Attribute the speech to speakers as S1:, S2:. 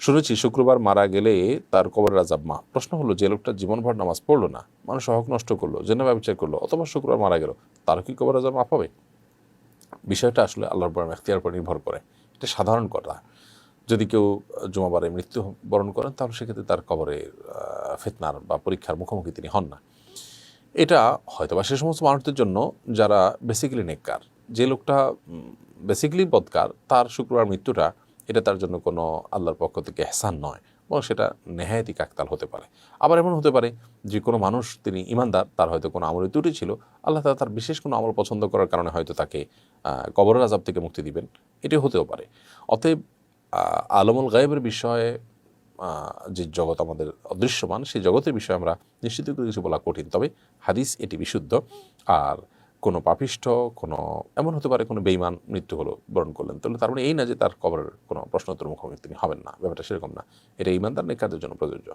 S1: শুনেছি শুক্রবার মারা গেলে তার কবরের আযাব মাফ। প্রশ্ন হলো, যে লোকটা জীবনভর নামাজ পড়লো না, মানুষ হক নষ্ট করলো, জেনা ব্যবচার করলো, অথবা শুক্রবার মারা গেল, তার কি কবরের আযাব মাফ হবে? বিষয়টা আসলে আল্লাহর উপর এখতিয়ার উপর নির্ভর করে। এটা সাধারণ কথা। যদি কেউ জুমাবারে মৃত্যুবরণ করেন, তাহলে সেক্ষেত্রে তার কবরের ফিতনার বা পরীক্ষার মুখোমুখি তিনি হন না। এটা হয়তোবা সে সমস্ত মানুষদের জন্য যারা বেসিক্যালি নেককার। যে লোকটা বেসিক্যালি বদকার, তার শুক্রবার মৃত্যুটা এটা তার জন্য কোনো আল্লাহর পক্ষ থেকে এহসান নয়, এবং সেটা নেহায়েতি কাকতাল হতে পারে। আবার এমন হতে পারে যে কোনো মানুষ তিনি ঈমানদার, তার হয়তো কোনো আমলে ত্রুটি ছিল, আল্লাহ তাআলা তার বিশেষ কোনো আমল পছন্দ করার কারণে হয়তো তাকে কবরের আযাব থেকে মুক্তি দিবেন, এটিও হতেও পারে। অতএব আলমুল গায়েবের বিষয়ে যে জগৎ আমাদের অদৃশ্যমান, সেই জগতের বিষয়ে আমরা নিশ্চিত করে কিছু বলা কঠিন। তবে হাদিস এটি বিশুদ্ধ। আর কোনো পাপিষ্ঠ, কোনো এমন হতে পারে কোনো বেঈমান মৃত্যু হলো, বরণ করলেন, তাহলে তার মানে এই না যে তার কবরের কোনো প্রশ্নোত্তর মুখোমুখি তিনি হবেন না। ব্যাপারটা সেরকম না। এটা ঈমানদার নেককারদের জন্য প্রযোজ্য।